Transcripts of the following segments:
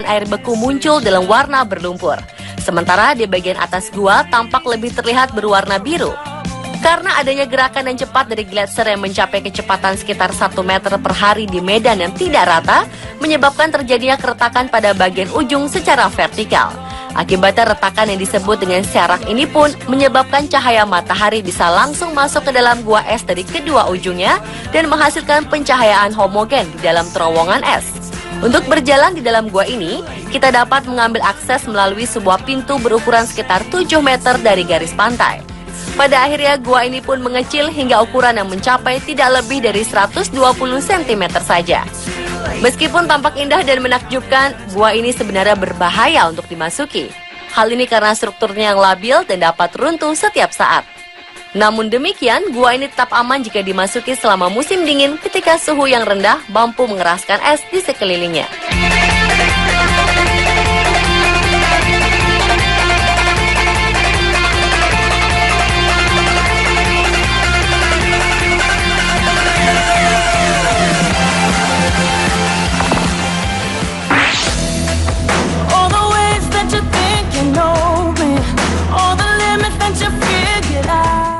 air beku muncul dalam warna berlumpur. Sementara di bagian atas gua tampak lebih terlihat berwarna biru. Karena adanya gerakan yang cepat dari gletser yang mencapai kecepatan sekitar 1 meter per hari di medan yang tidak rata, menyebabkan terjadinya keretakan pada bagian ujung secara vertikal. Akibatnya retakan yang disebut dengan serak ini pun menyebabkan cahaya matahari bisa langsung masuk ke dalam gua es dari kedua ujungnya dan menghasilkan pencahayaan homogen di dalam terowongan es. Untuk berjalan di dalam gua ini, kita dapat mengambil akses melalui sebuah pintu berukuran sekitar 7 meter dari garis pantai. Pada akhirnya gua ini pun mengecil hingga ukuran yang mencapai tidak lebih dari 120 cm saja. Meskipun tampak indah dan menakjubkan, gua ini sebenarnya berbahaya untuk dimasuki. Hal ini karena strukturnya yang labil dan dapat runtuh setiap saat. Namun demikian, gua ini tetap aman jika dimasuki selama musim dingin ketika suhu yang rendah mampu mengeraskan es di sekelilingnya.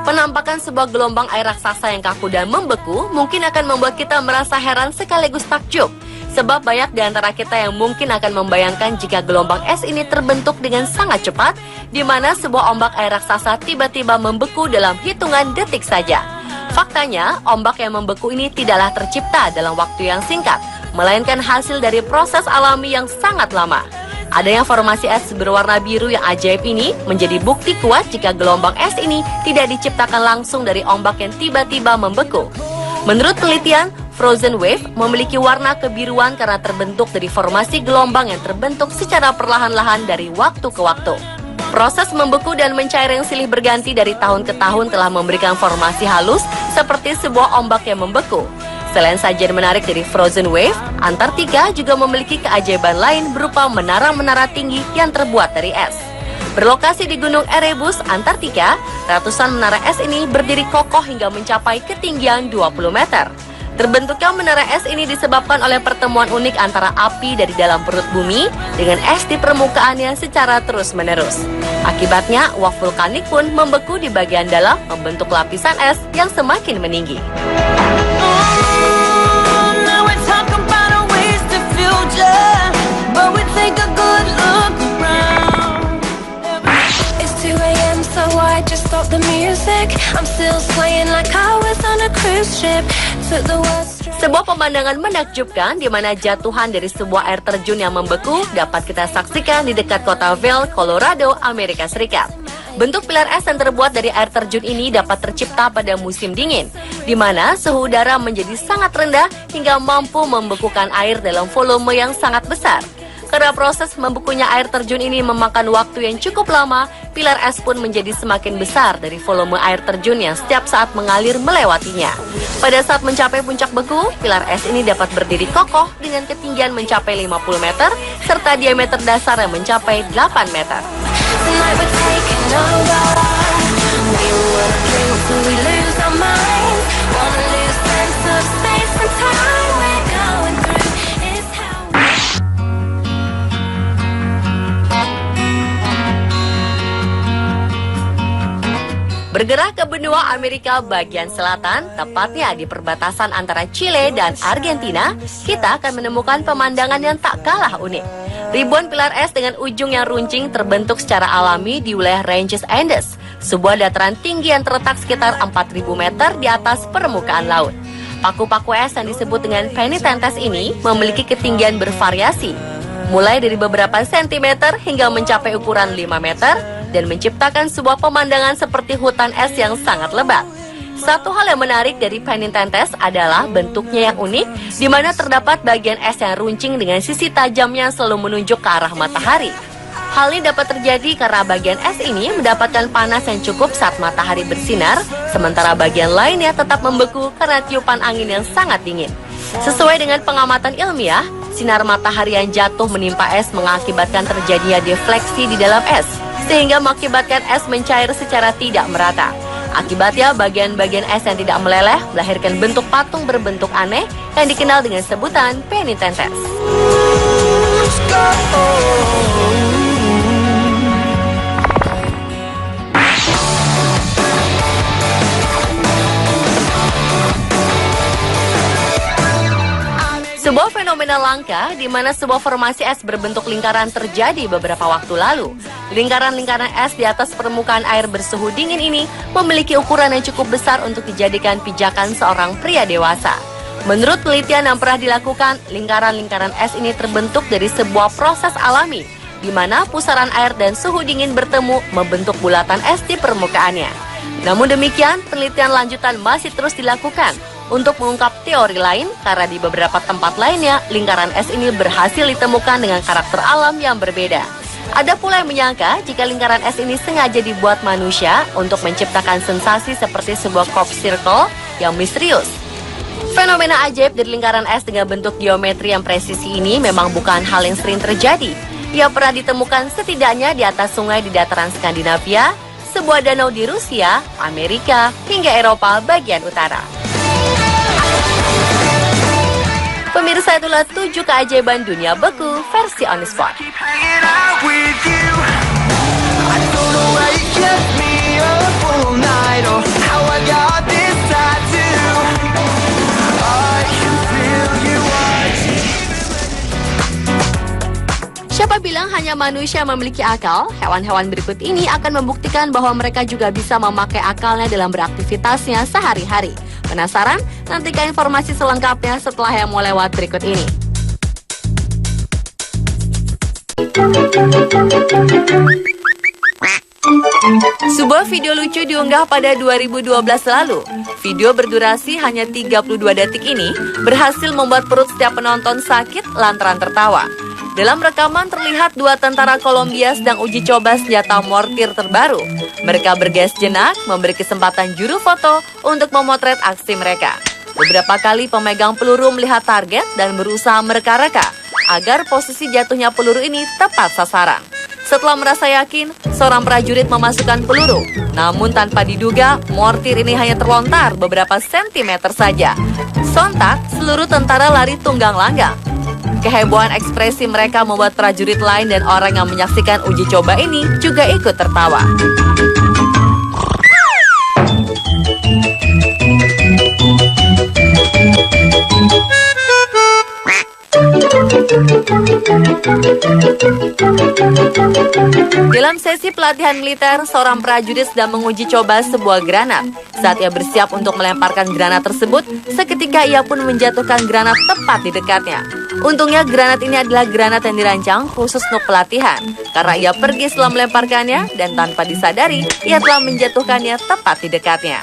Penampakan sebuah gelombang air raksasa yang kaku dan membeku mungkin akan membuat kita merasa heran sekaligus takjub. Sebab banyak di antara kita yang mungkin akan membayangkan jika gelombang es ini terbentuk dengan sangat cepat, di mana sebuah ombak air raksasa tiba-tiba membeku dalam hitungan detik saja. Faktanya, ombak yang membeku ini tidaklah tercipta dalam waktu yang singkat, melainkan hasil dari proses alami yang sangat lama. Adanya formasi es berwarna biru yang ajaib ini menjadi bukti kuat jika gelombang es ini tidak diciptakan langsung dari ombak yang tiba-tiba membeku. Menurut penelitian, frozen wave memiliki warna kebiruan karena terbentuk dari formasi gelombang yang terbentuk secara perlahan-lahan dari waktu ke waktu. Proses membeku dan mencair yang silih berganti dari tahun ke tahun telah memberikan formasi halus seperti sebuah ombak yang membeku. Selain sajian menarik dari frozen wave, Antartika juga memiliki keajaiban lain berupa menara-menara tinggi yang terbuat dari es. Berlokasi di Gunung Erebus, Antartika, ratusan menara es ini berdiri kokoh hingga mencapai ketinggian 20 meter. Terbentuknya menara es ini disebabkan oleh pertemuan unik antara api dari dalam perut bumi dengan es di permukaannya secara terus-menerus. Akibatnya, uap vulkanik pun membeku di bagian dalam membentuk lapisan es yang semakin meninggi. Sebuah pemandangan menakjubkan di mana jatuhan dari sebuah air terjun yang membeku dapat kita saksikan di dekat kota Vail, Colorado, Amerika Serikat. Bentuk pilar es yang terbuat dari air terjun ini dapat tercipta pada musim dingin, di mana suhu udara menjadi sangat rendah hingga mampu membekukan air dalam volume yang sangat besar. Karena proses membeku air terjun ini memakan waktu yang cukup lama, pilar es pun menjadi semakin besar dari volume air terjun yang setiap saat mengalir melewatinya. Pada saat mencapai puncak beku, pilar es ini dapat berdiri kokoh dengan ketinggian mencapai 50 meter, serta diameter dasar yang mencapai 8 meter. Bergerak ke benua Amerika bagian selatan, tepatnya di perbatasan antara Chile dan Argentina, kita akan menemukan pemandangan yang tak kalah unik. Ribuan pilar es dengan ujung yang runcing terbentuk secara alami di wilayah Ranges Andes, sebuah dataran tinggi yang terletak sekitar 4.000 meter di atas permukaan laut. Paku-paku es yang disebut dengan penitentes ini memiliki ketinggian bervariasi, mulai dari beberapa sentimeter hingga mencapai ukuran 5 meter, dan menciptakan sebuah pemandangan seperti hutan es yang sangat lebat. Satu hal yang menarik dari penitentes adalah bentuknya yang unik, di mana terdapat bagian es yang runcing dengan sisi tajamnya selalu menunjuk ke arah matahari. Hal ini dapat terjadi karena bagian es ini mendapatkan panas yang cukup saat matahari bersinar, sementara bagian lainnya tetap membeku karena tiupan angin yang sangat dingin. Sesuai dengan pengamatan ilmiah, sinar matahari yang jatuh menimpa es mengakibatkan terjadinya defleksi di dalam es, sehingga mengakibatkan es mencair secara tidak merata. Akibatnya, bagian-bagian es yang tidak meleleh melahirkan bentuk patung berbentuk aneh yang dikenal dengan sebutan penitentes. fenomena langka di mana sebuah formasi es berbentuk lingkaran terjadi beberapa waktu lalu. Lingkaran-lingkaran es di atas permukaan air bersuhu dingin ini memiliki ukuran yang cukup besar untuk dijadikan pijakan seorang pria dewasa. Menurut penelitian yang pernah dilakukan, lingkaran-lingkaran es ini terbentuk dari sebuah proses alami, di mana pusaran air dan suhu dingin bertemu membentuk bulatan es di permukaannya. Namun demikian, penelitian lanjutan masih terus dilakukan untuk mengungkap teori lain karena di beberapa tempat lainnya, lingkaran es ini berhasil ditemukan dengan karakter alam yang berbeda. Ada pula yang menyangka jika lingkaran es ini sengaja dibuat manusia untuk menciptakan sensasi seperti sebuah crop circle yang misterius. Fenomena ajaib dari lingkaran es dengan bentuk geometri yang presisi ini memang bukan hal yang sering terjadi. Ia pernah ditemukan setidaknya di atas sungai di dataran Skandinavia, sebuah danau di Rusia, Amerika, hingga Eropa bagian utara. Pemirsa, itulah 7 keajaiban dunia beku versi On The Spot. Siapa bilang hanya manusia memiliki akal? Hewan-hewan berikut ini akan membuktikan bahwa mereka juga bisa memakai akalnya dalam beraktivitasnya sehari-hari. Penasaran? Nantikan informasi selengkapnya setelah yang mau lewat berikut ini. Sebuah video lucu diunggah pada 2012 lalu. Video berdurasi hanya 32 detik ini berhasil membuat perut setiap penonton sakit lantaran tertawa. Dalam rekaman terlihat 2 tentara Kolombia sedang uji coba senjata mortir terbaru. Mereka bergegas jenak, memberi kesempatan juru foto untuk memotret aksi mereka. Beberapa kali pemegang peluru melihat target dan berusaha mereka-reka agar posisi jatuhnya peluru ini tepat sasaran. Setelah merasa yakin, seorang prajurit memasukkan peluru. Namun tanpa diduga, mortir ini hanya terlontar beberapa sentimeter saja. Sontak, seluruh tentara lari tunggang langgang. Kehebohan ekspresi mereka membuat prajurit lain dan orang yang menyaksikan uji coba ini juga ikut tertawa. Dalam sesi pelatihan militer, seorang prajurit sedang menguji coba sebuah granat. Saat ia bersiap untuk melemparkan granat tersebut, seketika ia pun menjatuhkan granat tepat di dekatnya. Untungnya granat ini adalah granat yang dirancang khusus untuk pelatihan. Karena ia pergi setelah melemparkannya dan tanpa disadari, ia telah menjatuhkannya tepat di dekatnya.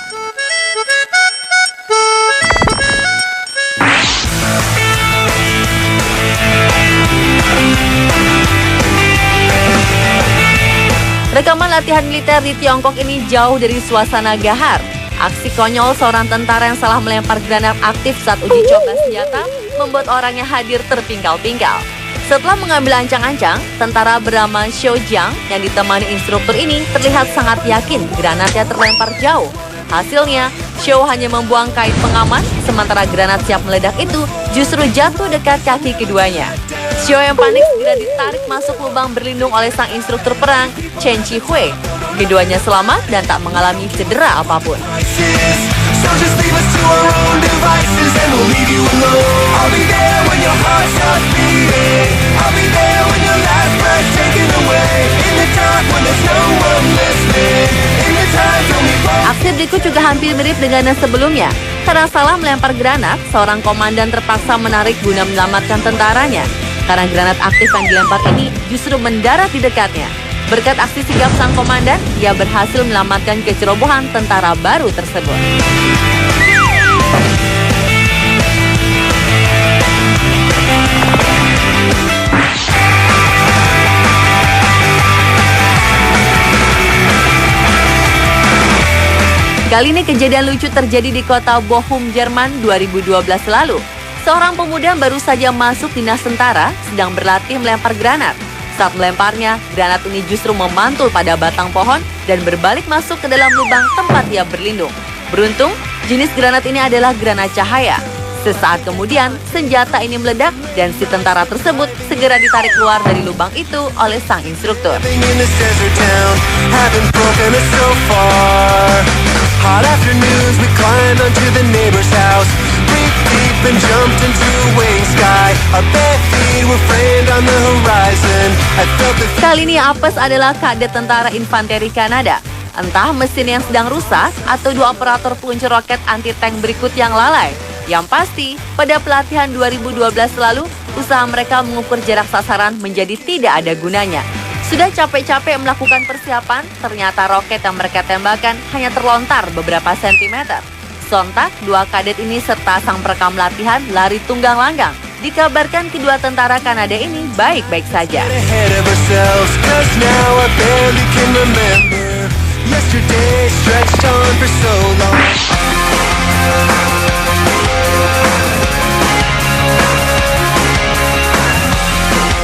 Rekaman latihan militer di Tiongkok ini jauh dari suasana gahar. Aksi konyol seorang tentara yang salah melempar granat aktif saat uji coba senjata membuat orang yang hadir terpingkal-pingkal. Setelah mengambil ancang-ancang, tentara bernama Xiao Jiang yang ditemani instruktur ini terlihat sangat yakin granatnya terlempar jauh. Hasilnya, Xiao hanya membuang kain pengaman, sementara granat siap meledak itu justru jatuh dekat kaki keduanya. Xiao yang panik segera ditarik masuk lubang berlindung oleh sang instruktur perang, Chen Chi-hui. Keduanya selamat dan tak mengalami cedera apapun. Aksi berikut juga hampir mirip dengan yang sebelumnya. Karena salah melempar granat, seorang komandan terpaksa menarik guna menyelamatkan tentaranya. Karena granat aktif yang dilempar ini justru mendarat di dekatnya. Berkat aksi sigap sang komandan, ia berhasil menyelamatkan kecerobohan tentara baru tersebut. Kali ini kejadian lucu terjadi di kota Bochum, Jerman 2012 lalu. Seorang pemuda baru saja masuk dinas tentara sedang berlatih melempar granat. Saat melemparnya, granat ini justru memantul pada batang pohon dan berbalik masuk ke dalam lubang tempat ia berlindung. Beruntung, jenis granat ini adalah granat cahaya. Sesaat kemudian, senjata ini meledak dan si tentara tersebut segera ditarik keluar dari lubang itu oleh sang instruktur. Hot afternoons, we climbed onto the neighbor's house. Breathed deep and jumped into a wing sky. Our bare feet were framed on the horizon. I felt the Kali ini Apes adalah kadet tentara infanteri Kanada. Entah mesin yang sedang rusak atau dua operator peluncur roket anti-tank berikut yang lalai. Yang pasti, pada pelatihan 2012 lalu, usaha mereka mengukur jarak sasaran menjadi tidak ada gunanya. Sudah capek-capek melakukan persiapan, ternyata roket yang mereka tembakan hanya terlontar beberapa sentimeter. Sontak, dua kadet ini serta sang perekam latihan lari tunggang langgang. Dikabarkan kedua tentara Kanada ini baik-baik saja. ahead of ourselves, 'cause now I barely can remember. Yesterday stretched on for so long.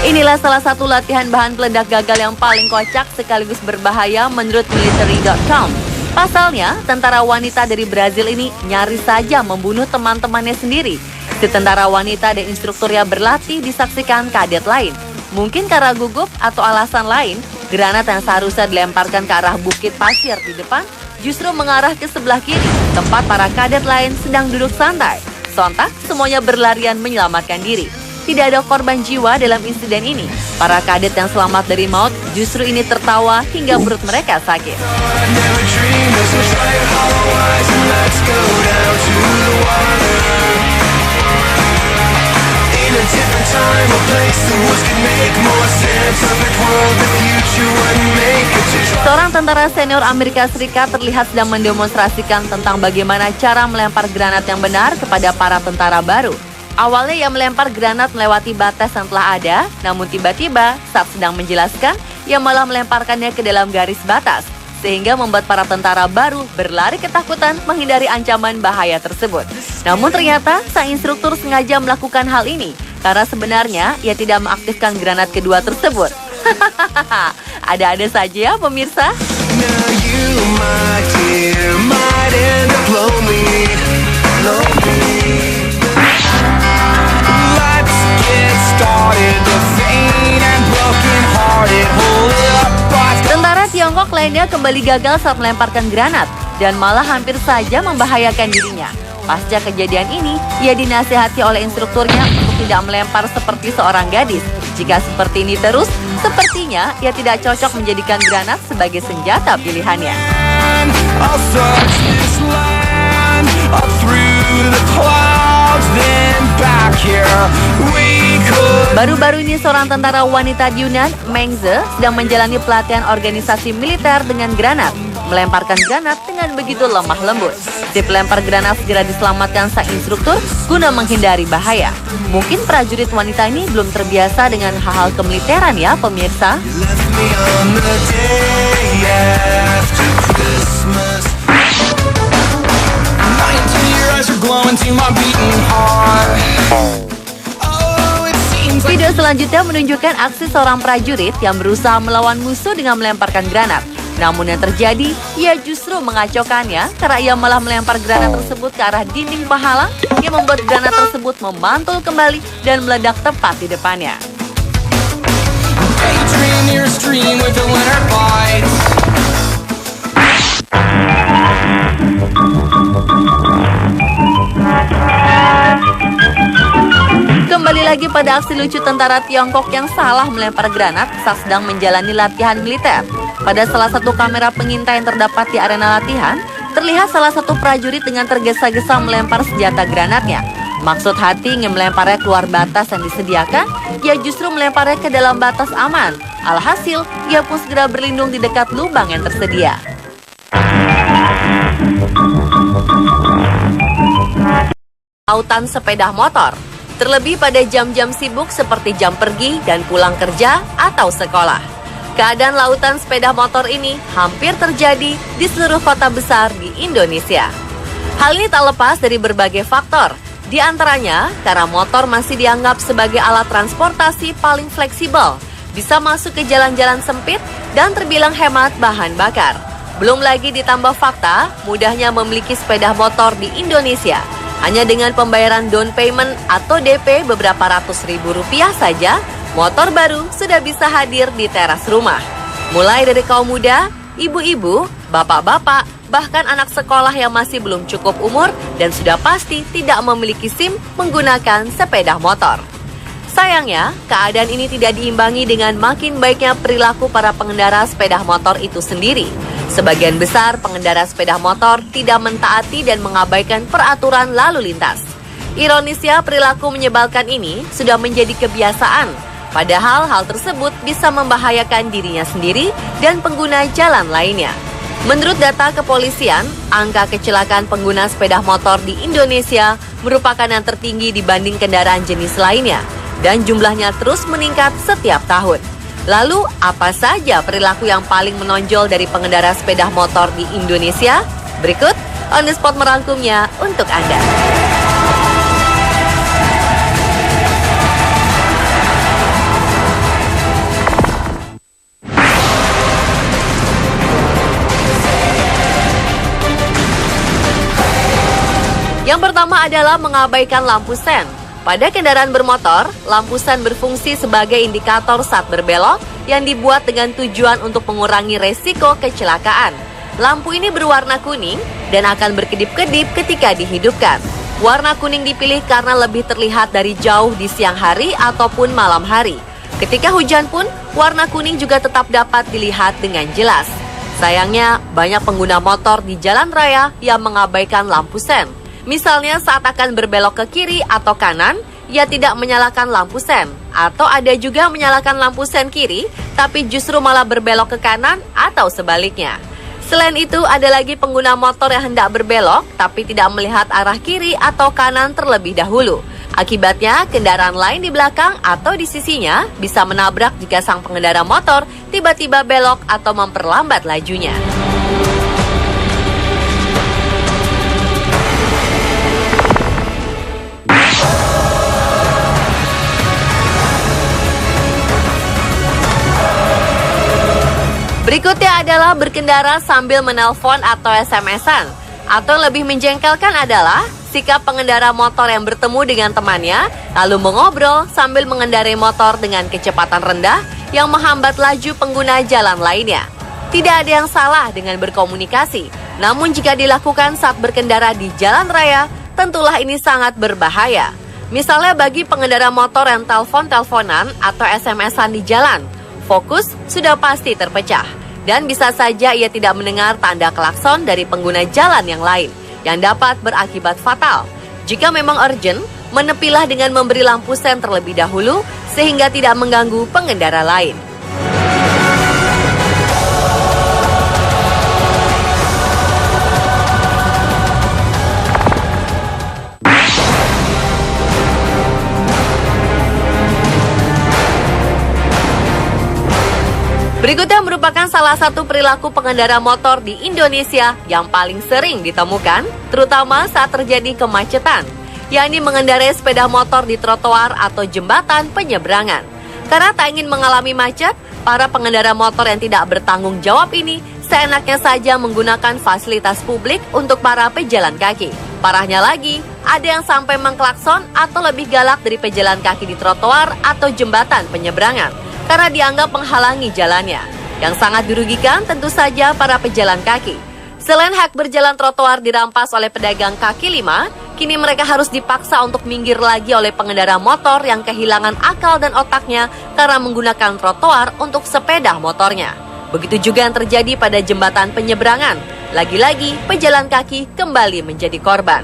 Inilah salah satu latihan bahan peledak gagal yang paling kocak sekaligus berbahaya menurut military.com. Pasalnya, tentara wanita dari Brazil ini nyaris saja membunuh teman-temannya sendiri. Si tentara wanita dan instrukturnya berlatih disaksikan kadet lain. Mungkin karena gugup atau alasan lain, granat yang seharusnya dilemparkan ke arah bukit pasir di depan justru mengarah ke sebelah kiri, tempat para kadet lain sedang duduk santai. Sontak, semuanya berlarian menyelamatkan diri. Tidak ada korban jiwa dalam insiden ini. Para kadet yang selamat dari maut justru ini tertawa hingga perut mereka sakit. Seorang tentara senior Amerika Serikat terlihat sedang mendemonstrasikan tentang bagaimana cara melempar granat yang benar kepada para tentara baru. Awalnya ia melempar granat melewati batas yang telah ada, namun tiba-tiba saat sedang menjelaskan, ia malah melemparkannya ke dalam garis batas, sehingga membuat para tentara baru berlari ketakutan menghindari ancaman bahaya tersebut. Namun ternyata sang instruktur sengaja melakukan hal ini, karena sebenarnya ia tidak mengaktifkan granat kedua tersebut. Ada-ada saja ya pemirsa. Now you, my dear, might end up lonely. Let's get started. The faint and broken hearted. Hold it up, boss. Tentara Tiongkok lainnya kembali gagal saat melemparkan granat dan malah hampir saja membahayakan dirinya. Pasca kejadian ini, ia dinasihati oleh instrukturnya untuk tidak melempar seperti seorang gadis. Jika seperti ini terus, sepertinya ia tidak cocok menjadikan granat sebagai senjata pilihannya. I'll search this land up through the clouds, then back here we could. Baru-baru ini seorang tentara wanita di Yunan, Meng Ze, sedang menjalani pelatihan organisasi militer dengan granat. Melemparkan granat dengan begitu lemah lembut. Si pelempar granat segera diselamatkan sang instruktur guna menghindari bahaya. Mungkin prajurit wanita ini belum terbiasa dengan hal-hal kemiliteran ya pemirsa. You left me on the day after Christmas. 19 years are glowing to my beating heart. Oh, it seems like Video selanjutnya menunjukkan aksi seorang prajurit yang berusaha melawan musuh dengan melemparkan granat. Namun yang terjadi, ia justru mengacaukannya karena ia malah melempar granat tersebut ke arah dinding penghalang yang membuat granat tersebut memantul kembali dan meledak tepat di depannya. daydream near a stream with the winter lights. Kembali lagi pada aksi lucu tentara Tiongkok yang salah melempar granat saat sedang menjalani latihan militer. Pada salah satu kamera pengintai yang terdapat di arena latihan, terlihat salah satu prajurit dengan tergesa-gesa melempar senjata granatnya. Maksud hati ingin melemparnya keluar batas yang disediakan, ia justru melemparnya ke dalam batas aman. Alhasil, ia pun segera berlindung di dekat lubang yang tersedia. Lautan sepeda motor. Terlebih pada jam-jam sibuk seperti jam pergi dan pulang kerja atau sekolah. Keadaan lautan sepeda motor ini hampir terjadi di seluruh kota besar di Indonesia. Hal ini tak lepas dari berbagai faktor. Di antaranya, karena motor masih dianggap sebagai alat transportasi paling fleksibel, bisa masuk ke jalan-jalan sempit dan terbilang hemat bahan bakar. Belum lagi ditambah fakta, mudahnya memiliki sepeda motor di Indonesia. Hanya dengan pembayaran down payment atau DP beberapa ratus ribu rupiah saja, motor baru sudah bisa hadir di teras rumah. Mulai dari kaum muda, ibu-ibu, bapak-bapak, bahkan anak sekolah yang masih belum cukup umur dan sudah pasti tidak memiliki SIM menggunakan sepeda motor. Sayangnya, keadaan ini tidak diimbangi dengan makin baiknya perilaku para pengendara sepeda motor itu sendiri. Sebagian besar pengendara sepeda motor tidak mentaati dan mengabaikan peraturan lalu lintas. Ironisnya, perilaku menyebalkan ini sudah menjadi kebiasaan, padahal hal tersebut bisa membahayakan dirinya sendiri dan pengguna jalan lainnya. Menurut data kepolisian, angka kecelakaan pengguna sepeda motor di Indonesia merupakan yang tertinggi dibanding kendaraan jenis lainnya, dan jumlahnya terus meningkat setiap tahun. Lalu, apa saja perilaku yang paling menonjol dari pengendara sepeda motor di Indonesia? Berikut, On The Spot merangkumnya untuk Anda. Yang pertama adalah mengabaikan lampu sen. Pada kendaraan bermotor, lampu sen berfungsi sebagai indikator saat berbelok yang dibuat dengan tujuan untuk mengurangi resiko kecelakaan. Lampu ini berwarna kuning dan akan berkedip-kedip ketika dihidupkan. Warna kuning dipilih karena lebih terlihat dari jauh di siang hari ataupun malam hari. Ketika hujan pun, warna kuning juga tetap dapat dilihat dengan jelas. Sayangnya, banyak pengguna motor di jalan raya yang mengabaikan lampu sen. Misalnya saat akan berbelok ke kiri atau kanan, ia tidak menyalakan lampu sen. Atau ada juga menyalakan lampu sen kiri, tapi justru malah berbelok ke kanan atau sebaliknya. Selain itu, ada lagi pengguna motor yang hendak berbelok, tapi tidak melihat arah kiri atau kanan terlebih dahulu. Akibatnya, kendaraan lain di belakang atau di sisinya bisa menabrak jika sang pengendara motor tiba-tiba belok atau memperlambat lajunya. Berikutnya adalah berkendara sambil menelpon atau SMS-an. Atau lebih menjengkelkan adalah sikap pengendara motor yang bertemu dengan temannya, lalu mengobrol sambil mengendarai motor dengan kecepatan rendah yang menghambat laju pengguna jalan lainnya. Tidak ada yang salah dengan berkomunikasi, namun jika dilakukan saat berkendara di jalan raya, tentulah ini sangat berbahaya. Misalnya bagi pengendara motor yang telepon-teleponan atau SMS-an di jalan, fokus sudah pasti terpecah, dan bisa saja ia tidak mendengar tanda klakson dari pengguna jalan yang lain, yang dapat berakibat fatal. Jika memang urgent, menepilah dengan memberi lampu sen terlebih dahulu, sehingga tidak mengganggu pengendara lain. Berikutnya merupakan salah satu perilaku pengendara motor di Indonesia yang paling sering ditemukan, terutama saat terjadi kemacetan, yakni mengendarai sepeda motor di trotoar atau jembatan penyeberangan. Karena tak ingin mengalami macet, para pengendara motor yang tidak bertanggung jawab ini seenaknya saja menggunakan fasilitas publik untuk para pejalan kaki. Parahnya lagi, ada yang sampai mengklakson atau lebih galak dari pejalan kaki di trotoar atau jembatan penyeberangan, karena dianggap menghalangi jalannya. Yang sangat dirugikan tentu saja para pejalan kaki. Selain hak berjalan trotoar dirampas oleh pedagang kaki lima, kini mereka harus dipaksa untuk minggir lagi oleh pengendara motor yang kehilangan akal dan otaknya karena menggunakan trotoar untuk sepeda motornya. Begitu juga yang terjadi pada jembatan penyeberangan. Lagi-lagi pejalan kaki kembali menjadi korban.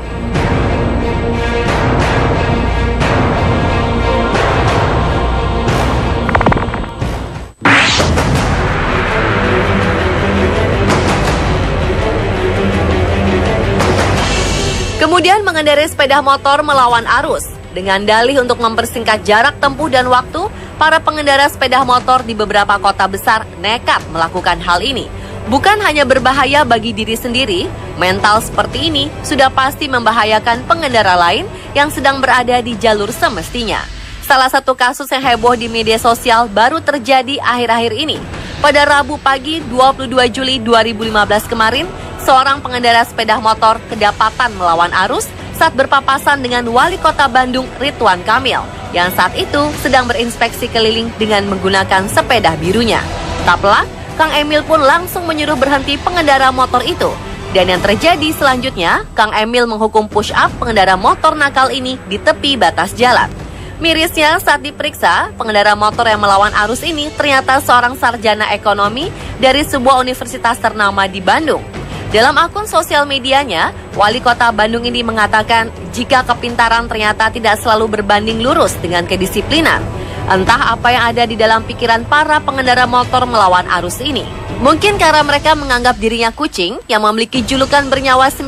Kemudian mengendarai sepeda motor melawan arus. Dengan dalih untuk mempersingkat jarak tempuh dan waktu, para pengendara sepeda motor di beberapa kota besar nekat melakukan hal ini. Bukan hanya berbahaya bagi diri sendiri, mental seperti ini sudah pasti membahayakan pengendara lain yang sedang berada di jalur semestinya. Salah satu kasus yang heboh di media sosial baru terjadi akhir-akhir ini. Pada Rabu pagi 22 Juli 2015 kemarin, seorang pengendara sepeda motor kedapatan melawan arus saat berpapasan dengan Wali Kota Bandung Ridwan Kamil yang saat itu sedang berinspeksi keliling dengan menggunakan sepeda birunya. Tak pelak, Kang Emil pun langsung menyuruh berhenti pengendara motor itu. Dan yang terjadi selanjutnya, Kang Emil menghukum push up pengendara motor nakal ini di tepi batas jalan. Mirisnya saat diperiksa, pengendara motor yang melawan arus ini ternyata seorang sarjana ekonomi dari sebuah universitas ternama di Bandung. Dalam akun sosial medianya, Wali Kota Bandung ini mengatakan jika kepintaran ternyata tidak selalu berbanding lurus dengan kedisiplinan. Entah apa yang ada di dalam pikiran para pengendara motor melawan arus ini. Mungkin karena mereka menganggap dirinya kucing yang memiliki julukan bernyawa 9,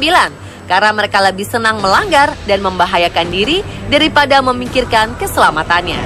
karena mereka lebih senang melanggar dan membahayakan diri daripada memikirkan keselamatannya.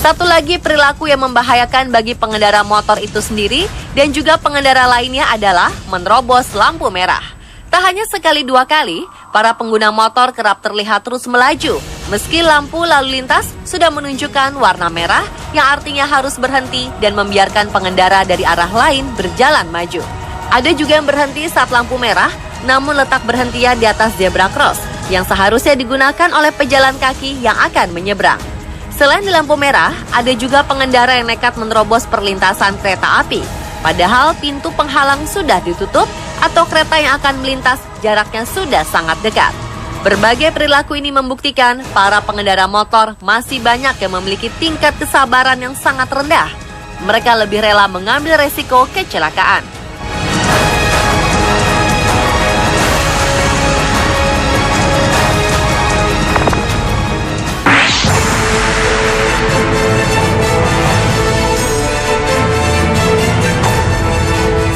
Satu lagi perilaku yang membahayakan bagi pengendara motor itu sendiri dan juga pengendara lainnya adalah menerobos lampu merah. Tak hanya sekali dua kali, para pengguna motor kerap terlihat terus melaju, meski lampu lalu lintas sudah menunjukkan warna merah yang artinya harus berhenti dan membiarkan pengendara dari arah lain berjalan maju. Ada juga yang berhenti saat lampu merah, namun letak berhentinya di atas zebra cross yang seharusnya digunakan oleh pejalan kaki yang akan menyeberang. Selain di lampu merah, ada juga pengendara yang nekat menerobos perlintasan kereta api. Padahal pintu penghalang sudah ditutup atau kereta yang akan melintas jaraknya sudah sangat dekat. Berbagai perilaku ini membuktikan para pengendara motor masih banyak yang memiliki tingkat kesabaran yang sangat rendah. Mereka lebih rela mengambil resiko kecelakaan.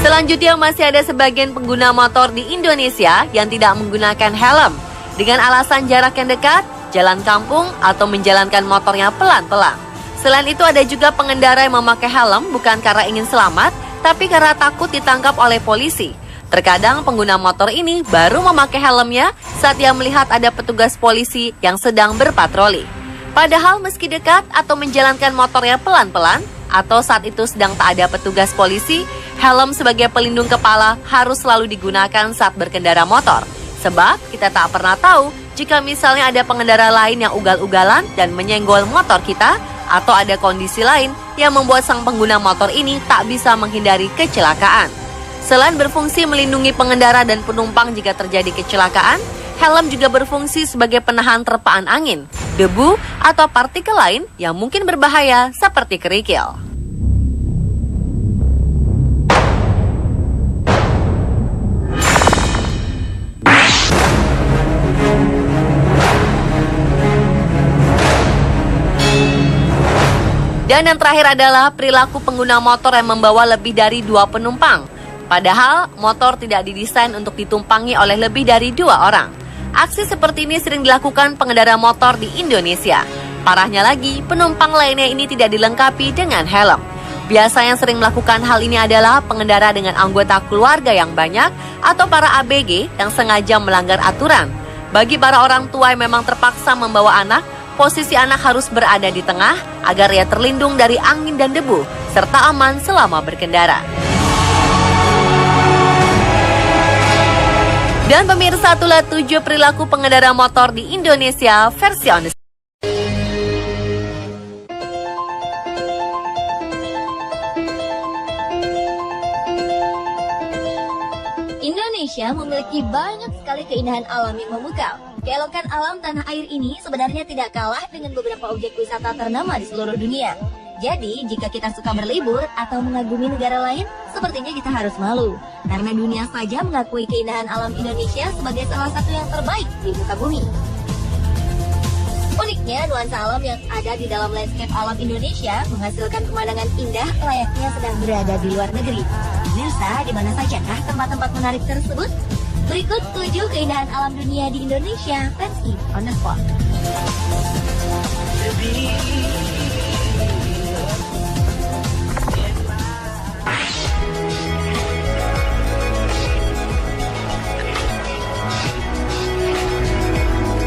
Selanjutnya masih ada sebagian pengguna motor di Indonesia yang tidak menggunakan helm dengan alasan jarak yang dekat, jalan kampung, atau menjalankan motornya pelan-pelan. Selain itu ada juga pengendara yang memakai helm bukan karena ingin selamat, tapi karena takut ditangkap oleh polisi. Terkadang pengguna motor ini baru memakai helmnya saat ia melihat ada petugas polisi yang sedang berpatroli. Padahal meski dekat atau menjalankan motornya pelan-pelan, atau saat itu sedang tak ada petugas polisi, helm sebagai pelindung kepala harus selalu digunakan saat berkendara motor. Sebab kita tak pernah tahu jika misalnya ada pengendara lain yang ugal-ugalan dan menyenggol motor kita, atau ada kondisi lain yang membuat sang pengguna motor ini tak bisa menghindari kecelakaan. Selain berfungsi melindungi pengendara dan penumpang jika terjadi kecelakaan, helm juga berfungsi sebagai penahan terpaan angin, debu, atau partikel lain yang mungkin berbahaya seperti kerikil. Dan yang terakhir adalah perilaku pengguna motor yang membawa lebih dari 2 penumpang. Padahal motor tidak didesain untuk ditumpangi oleh lebih dari 2 orang. Aksi seperti ini sering dilakukan pengendara motor di Indonesia. Parahnya lagi, penumpang lainnya ini tidak dilengkapi dengan helm. Biasanya yang sering melakukan hal ini adalah pengendara dengan anggota keluarga yang banyak atau para ABG yang sengaja melanggar aturan. Bagi para orang tua yang memang terpaksa membawa anak, posisi anak harus berada di tengah agar ia terlindung dari angin dan debu, serta aman selama berkendara. Dan pemirsa, itulah 7 perilaku pengendara motor di Indonesia versi on the spot. Indonesia memiliki banyak sekali keindahan alam yang memukau. Keelokan alam tanah air ini sebenarnya tidak kalah dengan beberapa objek wisata ternama di seluruh dunia. Jadi, jika kita suka berlibur atau mengagumi negara lain, sepertinya kita harus malu. Karena dunia saja mengakui keindahan alam Indonesia sebagai salah satu yang terbaik di muka bumi. Uniknya, nuansa alam yang ada di dalam landscape alam Indonesia menghasilkan pemandangan indah layaknya sedang berada di luar negeri. Pemirsa, di mana sajakah tempat-tempat menarik tersebut? Berikut 7 keindahan alam dunia di Indonesia, versi on the spot.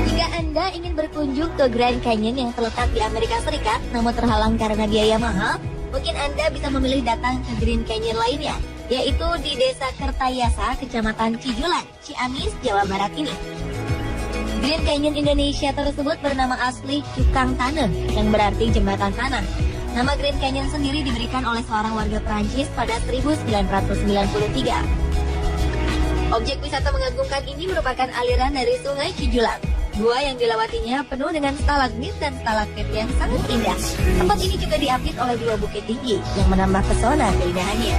Jika Anda ingin berkunjung ke Grand Canyon yang terletak di Amerika Serikat, namun terhalang karena biaya mahal, mungkin Anda bisa memilih datang ke Grand Canyon lainnya, yaitu di Desa Kertayasa, Kecamatan Cijulan, Ciamis, Jawa Barat ini. Grand Canyon Indonesia tersebut bernama asli Cukang Taneuh, yang berarti jembatan tanah. Nama Grand Canyon sendiri diberikan oleh seorang warga Prancis pada 1993. Objek wisata mengagumkan ini merupakan aliran dari Sungai Cijulang. Gua yang dilewatinya penuh dengan stalagmit dan stalaktit yang sangat indah. Tempat ini juga diapit oleh dua bukit tinggi yang menambah pesona keindahannya.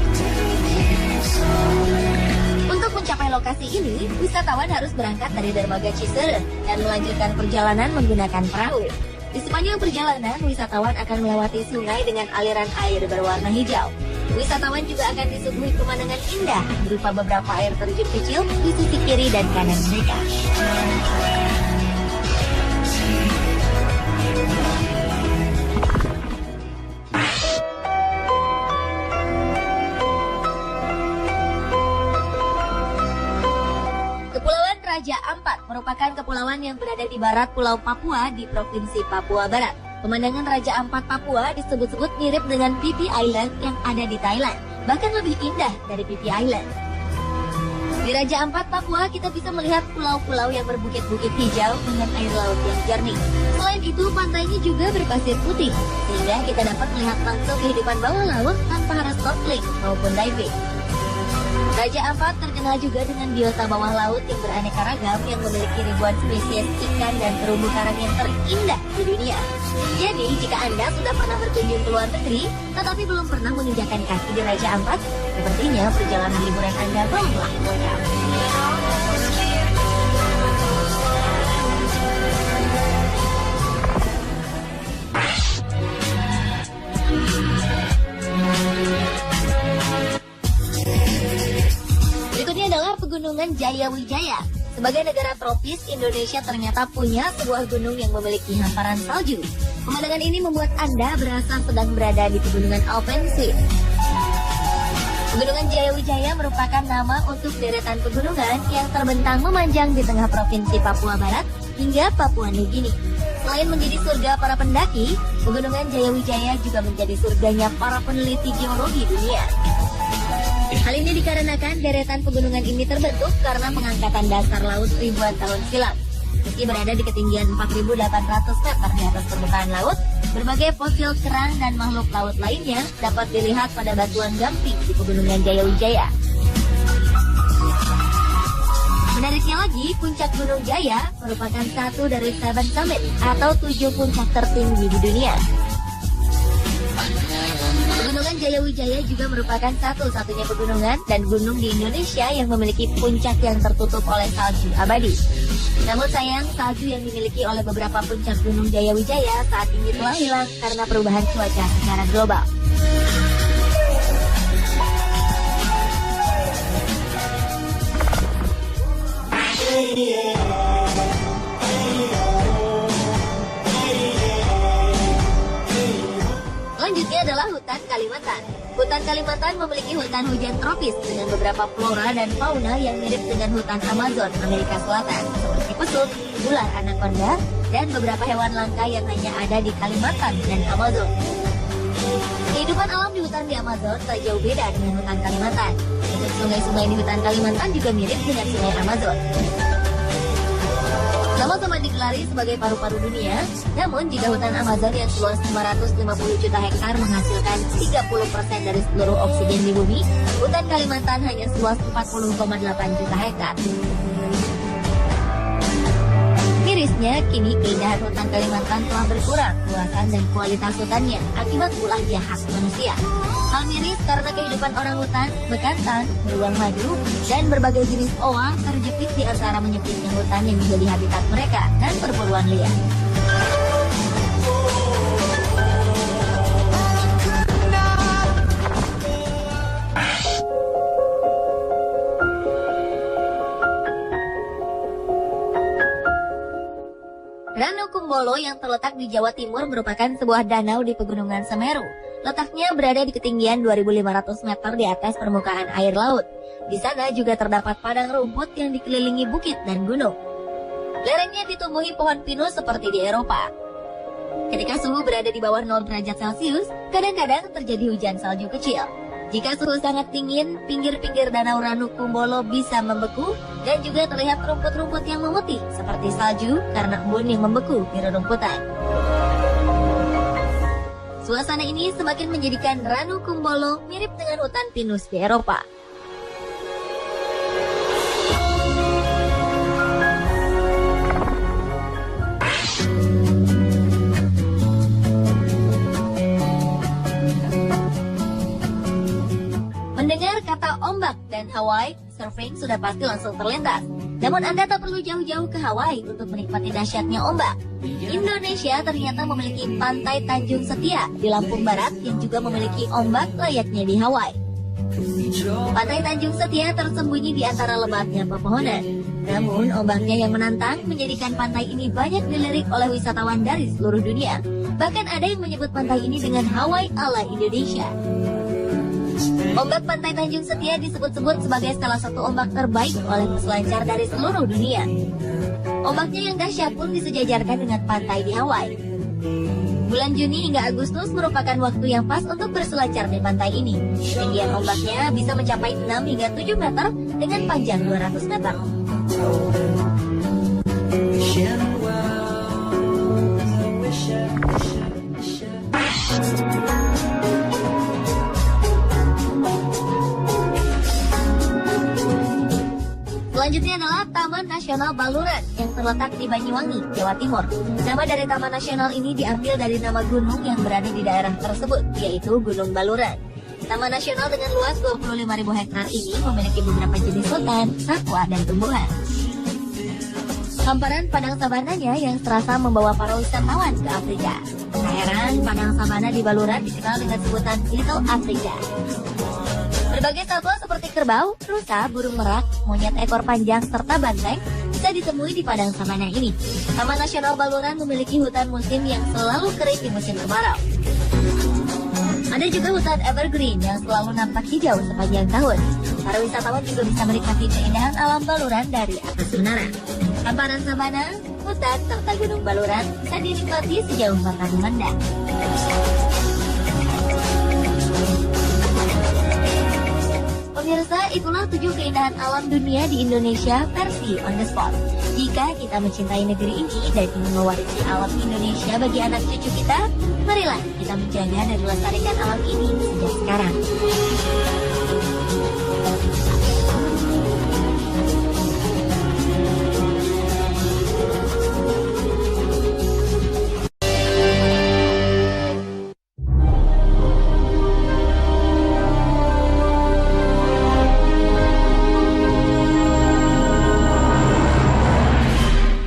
Untuk mencapai lokasi ini, wisatawan harus berangkat dari dermaga Ciserem dan melanjutkan perjalanan menggunakan perahu. Di sepanjang perjalanan, wisatawan akan melewati sungai dengan aliran air berwarna hijau. Wisatawan juga akan disuguhi pemandangan indah berupa beberapa air terjun kecil di sisi kiri dan kanan mereka. Kepulauan Raja Ampat merupakan kepulauan yang berada di barat Pulau Papua di Provinsi Papua Barat. Pemandangan Raja Ampat Papua disebut-sebut mirip dengan Phi Phi Island yang ada di Thailand, bahkan lebih indah dari Phi Phi Island. Di Raja Ampat Papua kita bisa melihat pulau-pulau yang berbukit-bukit hijau dengan air laut yang jernih. Selain itu pantainya juga berpasir putih, sehingga kita dapat melihat langsung kehidupan bawah laut tanpa harus snorkeling maupun diving. Raja Ampat terkenal juga dengan biota bawah laut yang beraneka ragam yang memiliki ribuan spesies ikan dan terumbu karang yang terindah di dunia. Jadi, jika Anda sudah pernah berkunjung ke luar negeri, tetapi belum pernah menginjakan kaki di Raja Ampat, sepertinya perjalanan liburan Anda belumlah lengkap. Berikutnya adalah Pegunungan Jayawijaya. Sebagai negara tropis, Indonesia ternyata punya sebuah gunung yang memiliki hamparan salju. Pemandangan ini membuat Anda berasa sedang berada di Pegunungan Alpensee. Pegunungan Jayawijaya merupakan nama untuk deretan pegunungan yang terbentang memanjang di tengah Provinsi Papua Barat hingga Papua Nugini. Selain menjadi surga para pendaki, Pegunungan Jayawijaya juga menjadi surganya para peneliti geologi dunia. Hal ini dikarenakan deretan pegunungan ini terbentuk karena pengangkatan dasar laut ribuan tahun silam. Meski berada di ketinggian 4.800 meter di atas permukaan laut, berbagai fosil kerang dan makhluk laut lainnya dapat dilihat pada batuan gamping di Pegunungan Jayawijaya. Menariknya lagi, puncak Gunung Jaya merupakan satu dari 7 summit atau 7 puncak tertinggi di dunia. Pegunungan Jayawijaya juga merupakan satu-satunya pegunungan dan gunung di Indonesia yang memiliki puncak yang tertutup oleh salju abadi. Namun sayang, salju yang dimiliki oleh beberapa puncak Gunung Jayawijaya saat ini telah hilang karena perubahan cuaca secara global. Selanjutnya adalah hutan Kalimantan. Hutan Kalimantan memiliki hutan hujan tropis dengan beberapa flora dan fauna yang mirip dengan hutan Amazon Amerika Selatan, seperti pesut, ular anaconda, dan beberapa hewan langka yang hanya ada di Kalimantan dan Amazon. Kehidupan alam di hutan di Amazon tak jauh beda dengan hutan Kalimantan. Untuk sungai-sungai di hutan Kalimantan juga mirip dengan sungai Amazon. Sama-sama digelari sebagai paru-paru dunia, namun jika hutan Amazon yang seluas 550 juta hektar menghasilkan 30% dari seluruh oksigen di bumi, hutan Kalimantan hanya seluas 40,8 juta hektar. Mirisnya, kini keindahan hutan Kalimantan telah berkurang luasan dan kualitas hutannya akibat ulah jahat manusia. Hal miris karena kehidupan orang hutan, bekantan, beruang madu, dan berbagai jenis owa terjepit di antara menyempitnya hutan yang menjadi habitat mereka dan perburuan liar. Danau Kumbolo yang terletak di Jawa Timur merupakan sebuah danau di Pegunungan Semeru. Letaknya berada di ketinggian 2.500 meter di atas permukaan air laut. Di sana juga terdapat padang rumput yang dikelilingi bukit dan gunung. Lerengnya ditumbuhi pohon pinus seperti di Eropa. Ketika suhu berada di bawah 0 derajat Celcius, kadang-kadang terjadi hujan salju kecil. Jika suhu sangat dingin, pinggir-pinggir Danau Ranukumbolo bisa membeku dan juga terlihat rumput-rumput yang memutih seperti salju karena embun yang membeku di rerumputan. Suasana ini semakin menjadikan Ranukumbolo mirip dengan hutan pinus di Eropa. Mendengar kata ombak dan Hawaii, surfing sudah pasti langsung terlintas. Namun Anda tak perlu jauh-jauh ke Hawaii untuk menikmati dahsyatnya ombak. Indonesia ternyata memiliki pantai Tanjung Setia di Lampung Barat yang juga memiliki ombak layaknya di Hawaii. Pantai Tanjung Setia tersembunyi di antara lebatnya pepohonan. Namun ombaknya yang menantang menjadikan pantai ini banyak dilirik oleh wisatawan dari seluruh dunia. Bahkan ada yang menyebut pantai ini dengan Hawaii ala Indonesia. Ombak Pantai Tanjung Setia disebut-sebut sebagai salah satu ombak terbaik oleh peselancar dari seluruh dunia. Ombaknya yang dahsyat pun disejajarkan dengan pantai di Hawaii. Bulan Juni hingga Agustus merupakan waktu yang pas untuk berselancar di pantai ini. Ketinggian ombaknya bisa mencapai 6 hingga 7 meter dengan panjang 200 meter. Selanjutnya adalah Taman Nasional Baluran yang terletak di Banyuwangi, Jawa Timur. Nama dari Taman Nasional ini diambil dari nama gunung yang berada di daerah tersebut, yaitu Gunung Baluran. Taman Nasional dengan luas 25.000 hektar ini memiliki beberapa jenis hutan, satwa, dan tumbuhan. Hamparan padang savananya yang serasa membawa para wisatawan ke Afrika. Tak heran, padang savana di Baluran dikenal dengan sebutan Little Africa. Berbagai satwa seperti kerbau, rusa, burung merak, monyet ekor panjang, serta banteng bisa ditemui di padang savana ini. Taman Nasional Baluran memiliki hutan musim yang selalu kering di musim kemarau. Ada juga hutan evergreen yang selalu nampak hijau sepanjang tahun. Para wisatawan juga bisa menikmati keindahan alam Baluran dari atas menara. Hamparan savana, hutan, serta Gunung Baluran bisa dinikmati sejauh mata memandang. Pemirsa, itulah 7 keindahan alam dunia di Indonesia versi on the spot. Jika kita mencintai negeri ini dan ingin mewarisi alam Indonesia bagi anak cucu kita, marilah kita menjaga dan melestarikan alam ini sejak sekarang.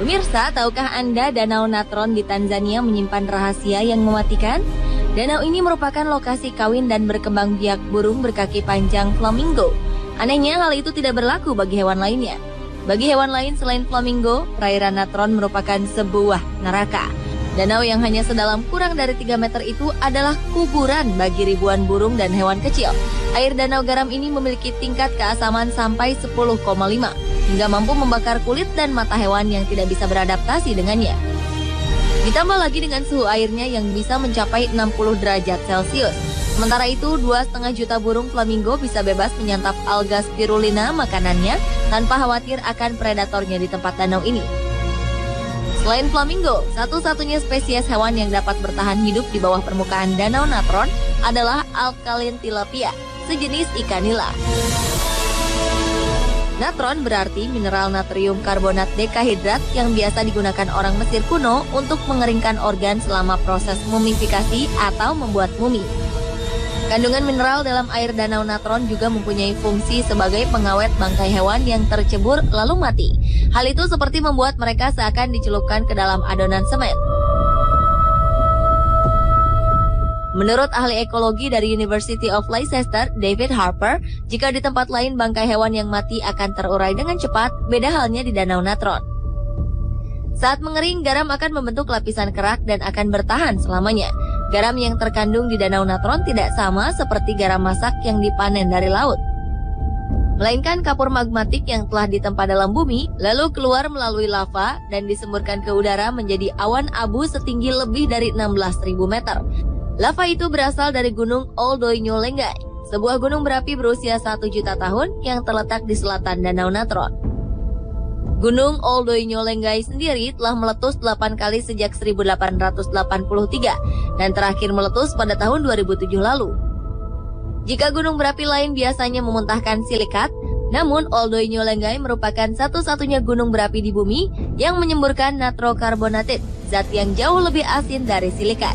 Pemirsa, tahukah Anda Danau Natron di Tanzania menyimpan rahasia yang mematikan? Danau ini merupakan lokasi kawin dan berkembang biak burung berkaki panjang flamingo. Anehnya, hal itu tidak berlaku bagi hewan lainnya. Bagi hewan lain selain flamingo, perairan Natron merupakan sebuah neraka. Danau yang hanya sedalam kurang dari 3 meter itu adalah kuburan bagi ribuan burung dan hewan kecil. Air danau garam ini memiliki tingkat keasaman sampai 10,5 hingga mampu membakar kulit dan mata hewan yang tidak bisa beradaptasi dengannya. Ditambah lagi dengan suhu airnya yang bisa mencapai 60 derajat Celcius. Sementara itu, 2,5 juta burung flamingo bisa bebas menyantap alga spirulina makanannya tanpa khawatir akan predatornya di tempat danau ini. Selain flamingo, satu-satunya spesies hewan yang dapat bertahan hidup di bawah permukaan Danau Natron adalah alkaline tilapia, sejenis ikan nila. Natron berarti mineral natrium karbonat dekahidrat yang biasa digunakan orang Mesir kuno untuk mengeringkan organ selama proses mumifikasi atau membuat mumi. Kandungan mineral dalam air Danau Natron juga mempunyai fungsi sebagai pengawet bangkai hewan yang tercebur lalu mati. Hal itu seperti membuat mereka seakan dicelupkan ke dalam adonan semen. Menurut ahli ekologi dari University of Leicester, David Harper, jika di tempat lain bangkai hewan yang mati akan terurai dengan cepat, beda halnya di Danau Natron. Saat mengering, garam akan membentuk lapisan kerak dan akan bertahan selamanya. Garam yang terkandung di Danau Natron tidak sama seperti garam masak yang dipanen dari laut, melainkan kapur magmatik yang telah ditempa dalam bumi, lalu keluar melalui lava dan disemburkan ke udara menjadi awan abu setinggi lebih dari 16.000 meter. Lava itu berasal dari gunung Ol Doinyo Lengai, sebuah gunung berapi berusia 1 juta tahun yang terletak di selatan Danau Natron. Gunung Oldoinyo-Lengai sendiri telah meletus 8 kali sejak 1883 dan terakhir meletus pada tahun 2007 lalu. Jika gunung berapi lain biasanya memuntahkan silikat, namun Oldoinyo-Lengai merupakan satu-satunya gunung berapi di bumi yang menyemburkan natrokarbonatit, zat yang jauh lebih asin dari silikat.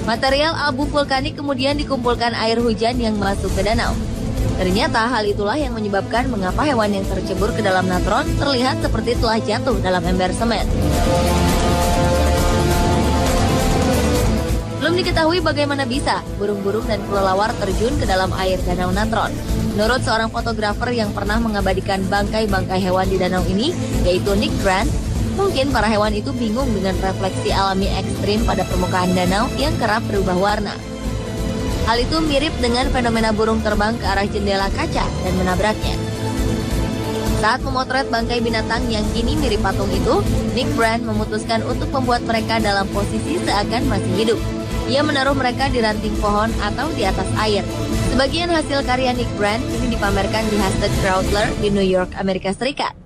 Material abu vulkanik kemudian dikumpulkan air hujan yang masuk ke danau. Ternyata hal itulah yang menyebabkan mengapa hewan yang tercebur ke dalam natron terlihat seperti telah jatuh dalam ember semen. Belum diketahui bagaimana bisa burung-burung dan kelelawar terjun ke dalam air danau natron. Menurut seorang fotografer yang pernah mengabadikan bangkai-bangkai hewan di danau ini, yaitu Nick Grant, mungkin para hewan itu bingung dengan refleksi alami ekstrim pada permukaan danau yang kerap berubah warna. Hal itu mirip dengan fenomena burung terbang ke arah jendela kaca dan menabraknya. Saat memotret bangkai binatang yang kini mirip patung itu, Nick Grant memutuskan untuk membuat mereka dalam posisi seakan masih hidup. Ia menaruh mereka di ranting pohon atau di atas air. Sebagian hasil karya Nick Grant kini dipamerkan di Hastert Chrysler di New York, Amerika Serikat.